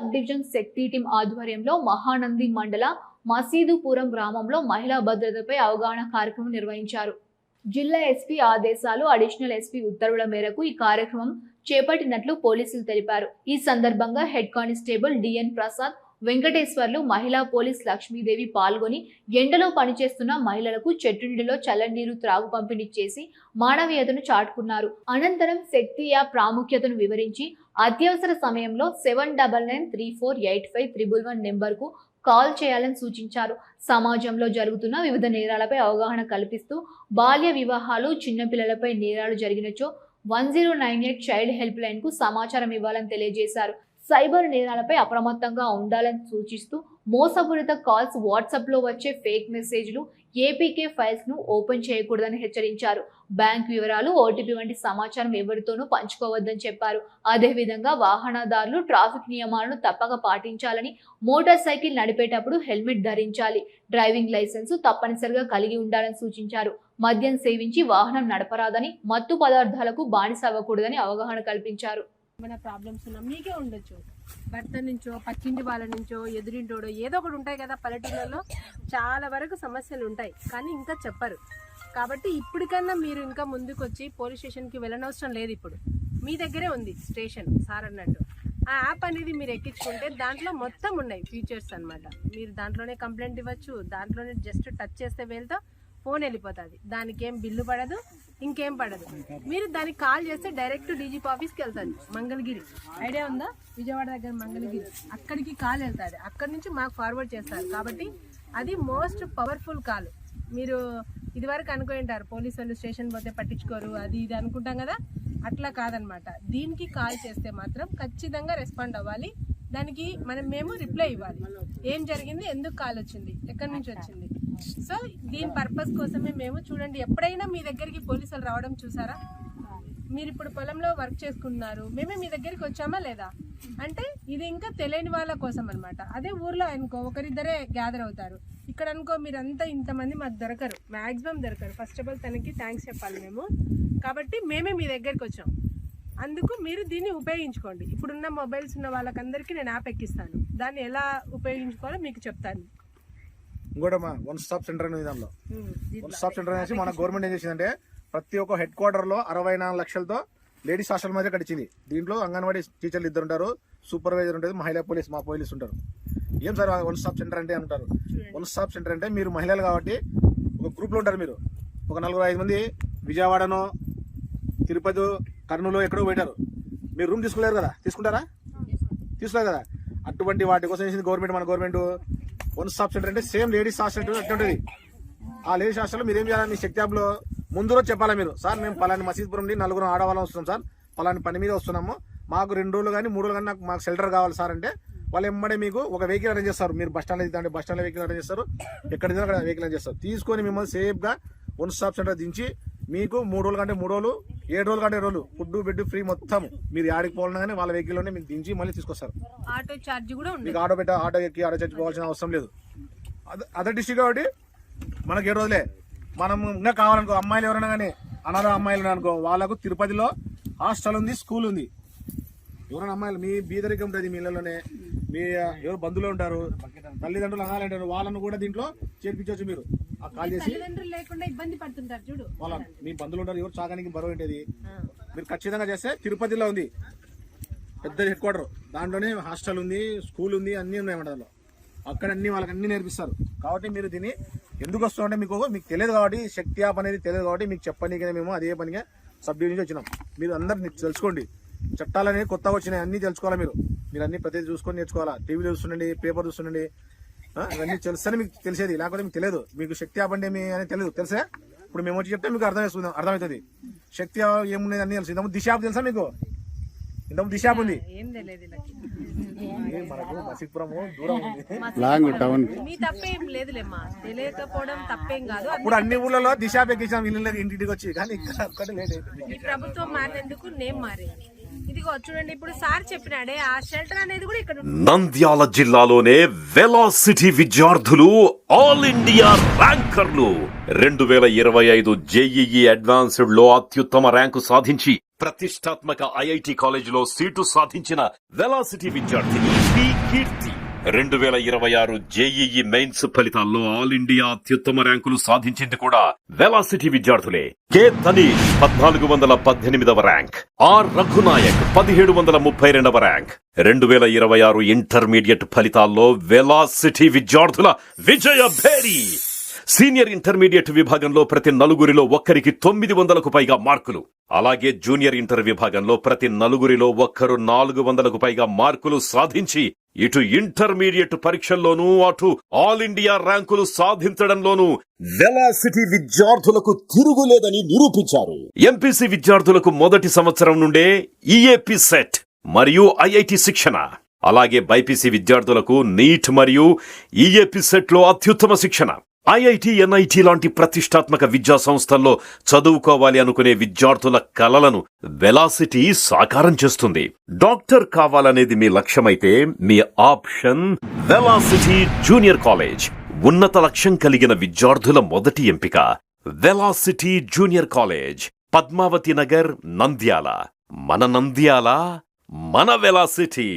Sub division శక్తి team ఆధ్వర్యంలో మహానంది మండల మసీదుపురం గ్రామంలో మహిళా భద్రతపై అవగాహన కార్యక్రమం నిర్వహించారు. జిల్లా ఎస్పీ ఆదేశాలు, అడిషనల్ ఎస్పీ ఉత్తర్వుల మేరకు ఈ కార్యక్రమం చేపట్టినట్లు పోలీసులు తెలిపారు. ఈ సందర్భంగా హెడ్ కానిస్టేబుల్ డిఎన్ ప్రసాద్, వెంకటేశ్వర్లు, మహిళా పోలీస్ లక్ష్మీదేవి పాల్గొని ఎండలో పనిచేస్తున్న మహిళలకు చెట్టు నీడలో చల్లనీరు త్రాగు పంపిణీ చేసి మానవీయతను చాటుకున్నారు. అనంతరం శక్తి యాప్ ప్రాముఖ్యతను వివరించి అత్యవసర సమయంలో 7993485311 నెంబర్కు కాల్ చేయాలని సూచించారు. సమాజంలో జరుగుతున్న వివిధ నేరాలపై అవగాహన కల్పిస్తూ బాల్య వివాహాలు, చిన్నపిల్లలపై నేరాలు జరిగినచో 1098 చైల్డ్ హెల్ప్ లైన్ కు సమాచారం ఇవ్వాలని తెలియజేశారు. సైబర్ నేరాలపై అప్రమత్తంగా ఉండాలని సూచిస్తూ మోసపూరిత కాల్స్, వాట్సాప్ లో వచ్చే ఫేక్ మెసేజ్లు, ఏపీకే ఫైల్స్ ను ఓపెన్ చేయకూడదని హెచ్చరించారు. బ్యాంక్ వివరాలు, ఓటీపీ వంటి సమాచారం ఎవరితోనూ పంచుకోవద్దని చెప్పారు. అదేవిధంగా వాహనదారులు ట్రాఫిక్ నియమాలను తప్పక పాటించాలని, మోటార్ సైకిల్ నడిపేటప్పుడు హెల్మెట్ ధరించాలి, డ్రైవింగ్ లైసెన్స్ తప్పనిసరిగా కలిగి ఉండాలని సూచించారు. మద్యం సేవించి వాహనం నడపరాదని, మత్తు పదార్థాలకు బానిస అవ్వకూడదని అవగాహన కల్పించారు. ఏమైనా ప్రాబ్లమ్స్ ఉన్నా మీకే ఉండొచ్చు, భర్త నుంచో, పక్కింటి వాళ్ళ నుంచో, ఎదురింటోడో ఏదో ఒకటి ఉంటాయి కదా. పల్లెటూళ్ళలో చాలా వరకు సమస్యలు ఉంటాయి, కానీ ఇంకా చెప్పరు. కాబట్టి ఇప్పటికన్నా మీరు ఇంకా ముందుకు వచ్చి పోలీస్ స్టేషన్కి వెళ్ళనవసరం లేదు. ఇప్పుడు మీ దగ్గరే ఉంది స్టేషన్ సార్ అన్నట్టు. ఆ యాప్ అనేది మీరు ఎక్కించుకుంటే దాంట్లో మొత్తం ఉన్నాయి ఫీచర్స్ అన్నమాట. మీరు దాంట్లోనే కంప్లైంట్ ఇవ్వచ్చు, దాంట్లోనే జస్ట్ టచ్ చేస్తే వేలుతో ఫోన్ వెళ్ళిపోతుంది. దానికి ఏం బిల్లు పడదు, ఇంకేం పడదు. మీరు దానికి కాల్ చేస్తే డైరెక్ట్ డీజీపీ ఆఫీస్కి వెళ్తుంది. మంగళగిరి ఐడియా ఉందా? విజయవాడ దగ్గర మంగళగిరి, అక్కడికి కాల్ వెళ్తుంది. అక్కడి నుంచి మాకు ఫార్వర్డ్ చేస్తారు. కాబట్టి అది మోస్ట్ పవర్ఫుల్ కాల్. మీరు ఇదివరకు అనుకుంటారు పోలీసు వాళ్ళు స్టేషన్ పోతే పట్టించుకోరు, అది ఇది అనుకుంటాం కదా. అట్లా కాదనమాట. దీనికి కాల్ చేస్తే మాత్రం ఖచ్చితంగా రెస్పాండ్ అవ్వాలి. దానికి మేము రిప్లై ఇవ్వాలి. ఏం జరిగింది, ఎందుకు కాల్ వచ్చింది, ఎక్కడి నుంచి వచ్చింది. సో దీని పర్పస్ కోసమే మేము చూడండి, ఎప్పుడైనా మీ దగ్గరికి పోలీసులు రావడం చూసారా? మీరు ఇప్పుడు పొలంలో వర్క్ చేసుకుంటున్నారు, మేమే మీ దగ్గరికి వచ్చామా లేదా అంటే ఇది ఇంకా తెలియని వాళ్ళ కోసం అనమాట. అదే ఊర్లో అనుకో ఒకరిద్దరే గ్యాదర్ అవుతారు. ఇక్కడ అనుకో మీరంతా ఇంతమంది మాకు దొరకరు, మ్యాక్సిమం దొరకరు. ఫస్ట్ ఆఫ్ ఆల్ తనకి థ్యాంక్స్ చెప్పాలి మేము. కాబట్టి మేమే మీ దగ్గరికి వచ్చాం. అందుకు మీరు దీన్ని ఉపయోగించుకోండి. ఇప్పుడున్న మొబైల్స్ ఉన్న వాళ్ళకందరికీ నేను యాప్ ఎక్కిస్తాను. దాన్ని ఎలా ఉపయోగించుకోవాలో మీకు చెప్తాను. ఇంకోటి వన్ స్టాప్ సెంటర్ అనేది, దానిలో వన్ స్టాప్ సెంటర్ అనేసి మన గవర్నమెంట్ ఏం చేసిందంటే ప్రతి ఒక్క హెడ్ క్వార్టర్ లో 64 లక్షలతో లేడీస్ హాస్టల్ మధ్య కట్టించింది. దీంట్లో అంగన్వాడీ టీచర్లు 2 ఉంటారు, సూపర్వైజర్ ఉంటుంది, మహిళా పోలీస్, మా పోలీసు ఉంటారు. ఏం సార్ వన్ స్టాప్ సెంటర్ అంటే అంటారు. వన్ స్టాప్ సెంటర్ అంటే మీరు మహిళలు కాబట్టి ఒక గ్రూప్ లో ఉంటారు. మీరు ఒక 4-5 మంది విజయవాడనో, తిరుపతి, కర్నూలు ఎక్కడో పెట్టారు. మీరు రూమ్ తీసుకోలేరు కదా, తీసుకుంటారా? తీసుకోలేదు కదా. అటువంటి వాటి కోసం చేసింది గవర్నమెంట్. మన గవర్నమెంట్ వన్ స్టాప్ సెంటర్ అంటే సేమ్ లేడీస్ హాస్టల్ అట్టుంటది. ఆ లేడీస్ హాస్టల్లో మీరు ఏం చేయాలి, మీ శక్తి యాప్లో ముందు రోజు చెప్పాలా మీరు, సార్ మేము పలాని మసీద్పురం నుండి 4 ఆడవాళ్ళం వస్తున్నాం సార్, పలాని పని మీద వస్తున్నాము, మాకు 2 రోజులు కానీ 3 రోజులు కానీ మాకు షెల్టర్ కావాలి సార్ అంటే వాళ్ళు ఎమ్మడే మీకు ఒక వెహికల్ అరేంజ్ చేస్తారు. మీరు బస్ స్టాండ్ అయితే బస్ స్టాండ్ వెహికల్ అరేంజ్ చేస్తారు, ఎక్కడ అక్కడ వెహికల్ అరేంజ్ చేస్తారు. తీసుకొని మిమ్మల్ని సేఫ్గా వన్ స్టాప్ సెంటర్ దించి మీకు 3 రోజులు కంటే 3 రోజులు, 7 రోజులు కంటే 7 రోజులు ఫుడ్ బెడ్ ఫ్రీ మొత్తం. మీరు ఆడికి పోవాలన్నా కానీ వాళ్ళ వెహికల్లోనే మీకు దించి మళ్ళీ తీసుకొస్తారు. ఆటో ఛార్జ్ కూడా ఉంది. మీకు ఆటో ఎక్కి ఆటో ఛార్జ్ పోవాల్సిన అవసరం లేదు. అదర్ డిస్ట్రిక్ట్ కాబట్టి మనకు 7 రోజులే. మనం ఇంకా కావాలనుకో, అమ్మాయిలు ఎవరైనా కానీ అనాథ అమ్మాయిలు అనుకో, వాళ్ళకు తిరుపతిలో హాస్టల్ ఉంది, స్కూల్ ఉంది. ఎవరైనా అమ్మాయిలు మీ బీదరికం ఉంటుంది, మీ ఇళ్ళలోనే మీ ఎవరు బంధువులు ఉంటారు, తల్లిదండ్రులు అనాథలు ఉంటారు, వాళ్ళను కూడా దీంట్లో చేర్పించవచ్చు. మీరు కాల్ చేసి లేకుండా ఇబ్బంది పడుతుంటారు చూడు, వాళ్ళ మీ బంధువులు ఉంటారు, ఎవరు చాగానికి బరువు ఉంటుంది, మీరు ఖచ్చితంగా చేస్తే తిరుపతిలో ఉంది పెద్ద హెడ్ క్వార్టర్. దాంట్లోనే హాస్టల్ ఉంది, స్కూల్ ఉంది, అన్నీ ఉన్నాయన్నమాట. దాంట్లో అక్కడ అన్ని వాళ్ళకి అన్ని నేర్పిస్తారు. కాబట్టి మీరు దీన్ని ఎందుకు వస్తామంటే మీకు తెలియదు కాబట్టి, శక్తి యాప్ అనేది తెలియదు కాబట్టి మీకు చెప్పనీకే మేము అదే పనిగా సబ్ డివిజన్ వచ్చినాం. మీరు అందరు తెలుసుకోండి, చట్టాలు అనేవి కొత్తగా వచ్చినాయి, అన్ని తెలుసుకోవాలి. మీరు అన్ని ప్రతిదీ చూసుకొని నేర్చుకోవాలా. టీవీలో చూస్తుండండి, పేపర్ చూస్తుండండి, ఇవన్నీ తెలుస్తేనే మీకు తెలిసేది, లేకపోతే మీకు తెలియదు. మీకు శక్తి యాప్ అంటే అనేది తెలియదు, తెలుసా? ఇప్పుడు మేము వచ్చి చెప్తే మీకు అర్థమవుతుంది. శక్తి యాప్ ఏమున్నది అన్ని తెలుసు. ఇంతకుముందు దిశ యాప్ తెలుసా మీకు? ఇంతకుముందు దిశ యాప్ ఉంది, మనకు మసీద్పురము దూరం ఉంది, మీ తప్పేం లేదులేమ్మా, తెలియకపోవడం తప్పేం కాదు. అప్పుడు అన్ని ఊళ్ళలో దిశ యాప్ ఎక్కించాం ఇల్లు ఇంటికి వచ్చి, కానీ ఇక్కడ ఒక్కటి లేట్ అయిపోయింది. ఈ ప్రభుత్వం మారినందుకు నేమ్ మారింది. ఇదిగో చూడండి, ఇప్పుడు సార్ చెప్పినాడే ఆ షెల్టర్ అనేది కూడా ఇక్కడ. నంద్యాల జిల్లాలోనే వెలాసిటీ విద్యార్థులు ఆల్ ఇండియా ర్యాంకర్లు 2025 జేఈఈ అడ్వాన్స్డ్ లో అత్యుత్తమ ర్యాంకు సాధించి ప్రతిష్టాత్మక ఐఐటి కాలేజీలో సీటు సాధించిన వెలాసిటీ విద్యార్థిని పి కీర్తి 2026 జేఈఈ మెయిన్స్ ఫలితాల్లో ఆల్ ఇండియా అత్యుత్తమ ర్యాంకులు సాధించింది కూడా వెలాసిటీ విద్యార్థులే. కె తనీష్ 1418వ ర్యాంక్, ఆర్ రఘునాయక్ 1732వ ర్యాంక్. 2026 ఇంటర్మీడియట్ ఫలితాల్లో వెలాసిటీ విద్యార్థుల విజయ భేరి. సీనియర్ ఇంటర్మీడియట్ విభాగంలో ప్రతి నలుగురిలో ఒక్కరికి 900కు పైగా మార్కులు. అలాగే జూనియర్ ఇంటర్ విభాగంలో ప్రతి నలుగురిలో ఒక్కరు 400కు పైగా మార్కులు సాధించి ఇటు ఇంటర్మీడియట్ పరీక్షల్లోనూ అటు ఆల్ ఇండియా ర్యాంకులు సాధించడంలోనూ వెలాసిటీ విద్యార్థులకు తిరుగులేదని నిరూపించారు. ఎంపీసీ విద్యార్థులకు మొదటి సంవత్సరం నుండే ఈఏపీ సెట్ మరియు ఐఐటి శిక్షణ, అలాగే బైపీసీ విద్యార్థులకు నీట్ మరియు ఈఏపీ సెట్లో అత్యుత్తమ శిక్షణ. ఐఐటి, ఎన్ఐటి లాంటి ప్రతిష్టాత్మక విద్యా సంస్థల్లో చదువుకోవాలి అనుకునే విద్యార్థుల కలలను వెలాసిటీ సాకారం చేస్తుంది. డాక్టర్ కావాలనేది మీ లక్ష్యమైతే మీ ఆప్షన్ వెలాసిటీ జూనియర్ కాలేజ్. ఉన్నత లక్ష్యం కలిగిన విద్యార్థుల మొదటి ఎంపిక velocity junior college, Padmavathi Nagar, Nandyal. మన నంద్యాల, మన వెలాసిటీ.